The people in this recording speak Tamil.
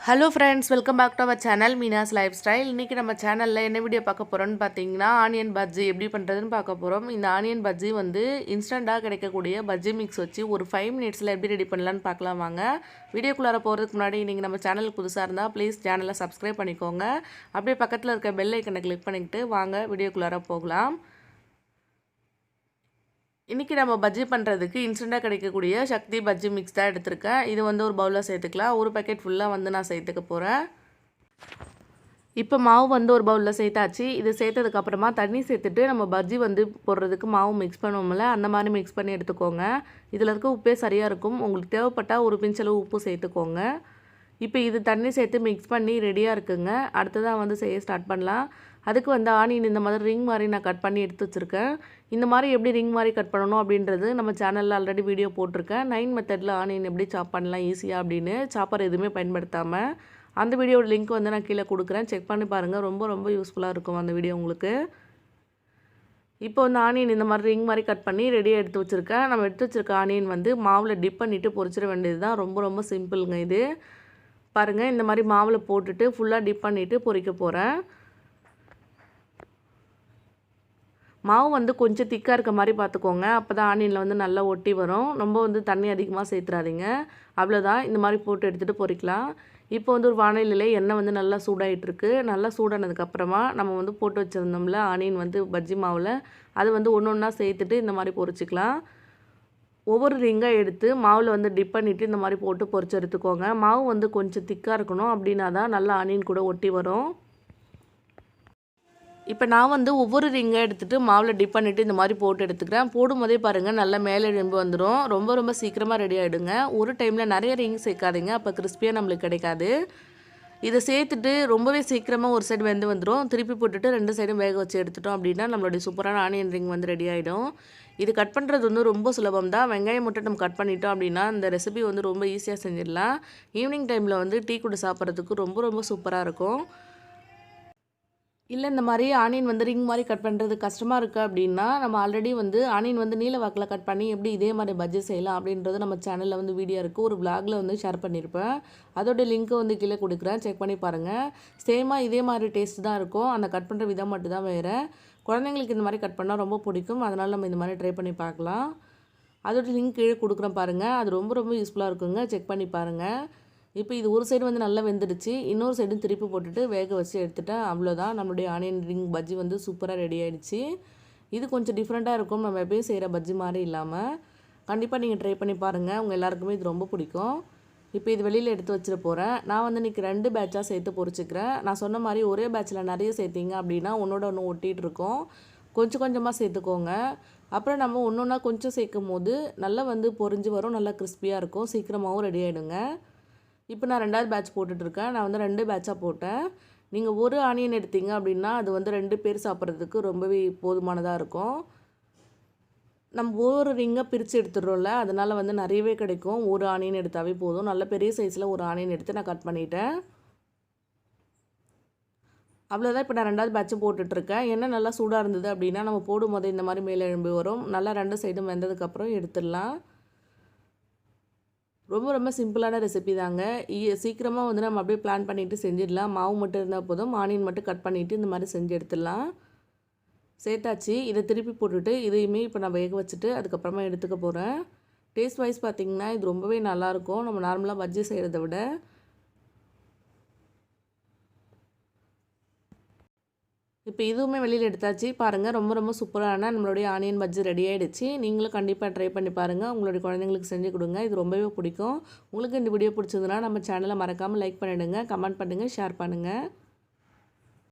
Hello friends, welcome back to our channel Meena's life style. இன்றைக்கி நம்ம சேனலில் என்ன வீடியோ பார்க்க போகிறோன்னு பார்த்தீங்கன்னா, ஆனியன் பஜ்ஜி எப்படி பண்ணுறதுன்னு பார்க்க போகிறோம். இந்த ஆனியன் பஜ்ஜி வந்து இன்ஸ்டண்ட்டாக கிடைக்கக்கூடிய பஜ்ஜி மிக்ஸ் வச்சு ஒரு 5 மினிட்ஸில் எப்படி ரெடி பண்ணலான்னு பார்க்கலாம் வாங்க. வீடியோக்குள்ளார போகிறதுக்கு முன்னாடி நீங்கள் நம்ம சேனலுக்கு புதுசாக இருந்தால் ப்ளீஸ் சேனலை சப்ஸ்கிரைப் பண்ணிக்கோங்க. அப்படியே பக்கத்தில் இருக்க பெல் ஐக்கனை கிளிக் பண்ணிக்கிட்டு வாங்க வீடியோக்குள்ளார போகலாம். இன்றைக்கி நம்ம பஜ்ஜி பண்ணுறதுக்கு இன்ஸ்டண்ட்டாக கிடைக்கக்கூடிய சக்தி பஜ்ஜி மிக்ஸ் தான் எடுத்திருக்கேன். இது வந்து ஒரு பவுலில் சேர்த்துக்கலாம். ஒரு பேக்கெட் ஃபுல்லாக வந்து நான் சேர்த்துக்க போகிறேன். இப்போ மாவு வந்து ஒரு பவுலில் சேர்த்தாச்சு. இது சேர்த்ததுக்கப்புறமா தண்ணி சேர்த்துட்டு நம்ம பஜ்ஜி வந்து போடுறதுக்கு மாவு மிக்ஸ் பண்ணுவோம்ல, அந்த மாதிரி மிக்ஸ் பண்ணி எடுத்துக்கோங்க. இதில் இருக்க உப்பே சரியாக இருக்கும். உங்களுக்கு தேவைப்பட்டால் ஒரு பிஞ்சளவு உப்பு சேர்த்துக்கோங்க. இப்போ இது தண்ணி சேர்த்து மிக்ஸ் பண்ணி ரெடியாக இருக்குங்க. அடுத்ததாக வந்து செய்ய ஸ்டார்ட் பண்ணலாம். அதுக்கு வந்து ஆனியன் இந்த மாதிரி ரிங் மாதிரி நான் கட் பண்ணி எடுத்து வச்சுருக்கேன். இந்த மாதிரி எப்படி ரிங் மாதிரி கட் பண்ணணும் அப்படின்றது நம்ம சேனலில் ஆல்ரெடி வீடியோ போட்டிருக்கேன். 9 மெத்தடில் ஆனியன் எப்படி சாப் பண்ணலாம் ஈஸியாக அப்படின்னு, சாப்பர் எதுவுமே பயன்படுத்தாமல். அந்த வீடியோட லிங்க் வந்து நான் கீழே கொடுக்குறேன், செக் பண்ணி பாருங்கள். ரொம்ப ரொம்ப யூஸ்ஃபுல்லாக இருக்கும் அந்த வீடியோ உங்களுக்கு. இப்போ வந்து ஆனியன் இந்த மாதிரி ரிங் மாதிரி கட் பண்ணி ரெடியாக எடுத்து வச்சுருக்கேன். நம்ம எடுத்து வச்சுருக்க ஆனியன் வந்து மாவில் டிப் பண்ணிவிட்டு பொரிச்சிட வேண்டியது தான். ரொம்ப ரொம்ப சிம்பிளுங்க இது. பாருங்கள், இந்த மாதிரி மாவில் போட்டுட்டு ஃபுல்லாக டிப் பண்ணிவிட்டு பொரிக்க போகிறேன். மாவு வந்து கொஞ்சம் திக்காக இருக்க மாதிரி பார்த்துக்கோங்க. அப்போ தான் ஆனியனில் வந்து நல்லா ஒட்டி வரும். ரொம்ப வந்து தண்ணி அதிகமாக சேர்த்துறாதீங்க. அவ்வளோதான், இந்த மாதிரி போட்டு எடுத்துகிட்டு பொரிக்கலாம். இப்போ வந்து ஒரு வானலியில் எண்ணெய் வந்து நல்லா சூடாகிட்டுருக்கு. நல்லா சூடானதுக்கப்புறமா நம்ம வந்து போட்டு வச்சுருந்தோம்ல ஆனியன் வந்து பஜ்ஜி மாவில், அது வந்து ஒன்று ஒன்றா சேர்த்துட்டு இந்த மாதிரி பொரிச்சிக்கலாம். ஒவ்வொரு ரிங்காக எடுத்து மாவில் வந்து டிப் பண்ணிவிட்டு இந்த மாதிரி போட்டு பொரிச்சு எடுத்துக்கோங்க. மாவு வந்து கொஞ்சம் திக்காக இருக்கணும், அப்படின்னா தான் நல்லா ஆனியன் கூட ஒட்டி வரும். இப்போ நான் வந்து ஒவ்வொரு ரிங்காக எடுத்துகிட்டு மாவில் டிப் பண்ணிவிட்டு இந்த மாதிரி போட்டு எடுத்துக்கிறேன். போடும்போதே பாருங்கள் நல்லா மேலே எழும்பு வந்துடும். ரொம்ப ரொம்ப சீக்கிரமாக ரெடி ஆகிடுங்க. ஒரு டைமில் நிறைய ரிங் சேர்க்காதீங்க, அப்போ கிறிஸ்பியாக நம்மளுக்கு கிடைக்காது. இதை சேர்த்துட்டு ரொம்பவே சீக்கிரமாக ஒரு சைடு வெந்து வந்துடும். திருப்பி போட்டுட்டு 2 சைடும் வேக வச்சு எடுத்துட்டோம் அப்படின்னா நம்மளுடைய சூப்பரான ஆனியன் ரிங் வந்து ரெடி ஆகிடும். இது கட் பண்ணுறது வந்து ரொம்ப சுலபம் தான். வெங்காயம் மட்டும் நம்ம கட் பண்ணிட்டோம் அப்படின்னா இந்த ரெசிபி வந்து ரொம்ப ஈஸியாக செஞ்சிடலாம். ஈவினிங் டைமில் வந்து டீ கூட சாப்பிட்றதுக்கு ரொம்ப ரொம்ப சூப்பராக இருக்கும். இல்லை, இந்த மாதிரி ஆனியன் வந்து ரிங் மாதிரி கட் பண்ணுறது கஷ்டமாக இருக்குது அப்படின்னா, நம்ம ஆல்ரெடி வந்து ஆனியன் வந்து நீல வாக்கில் கட் பண்ணி எப்படி இதே மாதிரி பஜ்ஜி செய்யலாம் அப்படின்றது நம்ம சேனலில் வந்து வீடியோ இருக்குது. ஒரு விளாகில் வந்து ஷேர் பண்ணியிருப்பேன். அதோட லிங்க்கை வந்து கீழே கொடுக்குறேன், செக் பண்ணி பாருங்கள். சேமாக இதே மாதிரி டேஸ்ட் தான் இருக்கும். அந்த கட் பண்ணுற விதம் மட்டும் தான் வேறு. குழந்தைங்களுக்கு இந்த மாதிரி கட் பண்ணால் ரொம்ப பிடிக்கும். அதனால் நம்ம இந்த மாதிரி ட்ரை பண்ணி பார்க்கலாம். அதோட லிங்க் கீழே கொடுக்குறேன் பாருங்கள். அது ரொம்ப ரொம்ப யூஸ்ஃபுல்லாக இருக்குங்க, செக் பண்ணி பாருங்கள். இப்போ இது ஒரு சைடு வந்து நல்லா வெந்துடுச்சு. இன்னொரு சைடும் திருப்பி போட்டுட்டு வேக வச்சு எடுத்துட்டேன். அவ்வளோதான், நம்மளுடைய ஆனியன் ரிங் பஜ்ஜி வந்து சூப்பராக ரெடி ஆகிடுச்சு. இது கொஞ்சம் டிஃப்ரெண்ட்டாக இருக்கும், நம்ம எப்பயும் செய்கிற பஜ்ஜி மாதிரி இல்லாமல். கண்டிப்பாக நீங்கள் ட்ரை பண்ணி பாருங்கள், உங்கள் எல்லாருக்குமே இது ரொம்ப பிடிக்கும். இப்போ இது வெளியில் எடுத்து வச்சுட்டு போகிறேன். நான் வந்து இன்றைக்கி 2 பேட்சாக சேர்த்து பொரிச்சிக்கிறேன். நான் சொன்ன மாதிரி ஒரே பேட்சில் நிறைய சேர்த்திங்க அப்படின்னா ஒன்றோட ஒன்று ஒட்டிகிட்டு இருக்கும். கொஞ்சம் கொஞ்சமாக சேர்த்துக்கோங்க. அப்புறம் நம்ம ஒன்று ஒன்றா கொஞ்சம் சேர்க்கும் போது நல்லா வந்து பொரிஞ்சு வரும், நல்லா கிறிஸ்பியாக இருக்கும், சீக்கிரமாகவும் ரெடி ஆகிடுங்க. இப்போ நான் 2வது பேட்ச் போட்டுட்ருக்கேன். நான் வந்து 2 பேட்சாக போட்டேன். நீங்கள் ஒரு ஆனியன் எடுத்தீங்க அப்படின்னா அது வந்து 2 பேர் சாப்பிட்றதுக்கு ரொம்பவே போதுமானதாக இருக்கும். நம்ம ஒவ்வொரு ரிங்காக பிரித்து எடுத்துடுறோம்ல, அதனால் வந்து நிறையவே கிடைக்கும். ஒரு ஆனியன் எடுத்தாவே போதும். நல்ல பெரிய சைஸில் ஒரு ஆனியன் எடுத்து நான் கட் பண்ணிட்டேன். அவ்வளோதான், இப்போ நான் 2வது பேட்சும் போட்டுட்ருக்கேன். எண்ணெய் நல்லா சூடாக இருந்தது அப்படின்னா நம்ம போடும்போது இந்த மாதிரி மேலே எழும்பி வரும். நல்லா 2 சைடும் வெந்ததுக்கப்புறம் எடுத்துடலாம். ரொம்ப ரொம்ப சிம்பிளான ரெசிபி தாங்க. சீக்கிரமாக வந்து நம்ம அப்படியே பிளான் பண்ணிவிட்டு செஞ்சிடலாம். மாவு மட்டும் இருந்தால் போதும். ஆனியன் மட்டும் கட் பண்ணிவிட்டு இந்த மாதிரி செஞ்சு எடுத்துடலாம். சேர்த்தாச்சு. இதை திருப்பி போட்டுட்டு இதையுமே இப்போ நான் வேக வச்சுட்டு அதுக்கப்புறமா எடுத்துக்க போகிறேன். டேஸ்ட் வைஸ் பார்த்திங்கன்னா இது ரொம்பவே நல்லாயிருக்கும், நம்ம நார்மலாக பஜ்ஜி செய்கிறத விட. இப்போ இதுவுமே வெளியில் எடுத்தாச்சு. பாருங்கள், ரொம்ப ரொம்ப சூப்பரான நம்மளுடைய ஆனியன் பஜ்ஜி ரெடி ஆகிடுச்சு. நீங்களும் கண்டிப்பாக ட்ரை பண்ணி பாருங்கள். உங்களுடைய குழந்தைங்களுக்கு செஞ்சு கொடுங்க, இது ரொம்பவே பிடிக்கும். உங்களுக்கு இந்த வீடியோ பிடிச்சதுன்னா நம்ம சேனலை மறக்காமல் லைக் பண்ணிவிடுங்க, கமெண்ட் பண்ணுங்கள், ஷேர் பண்ணுங்கள்.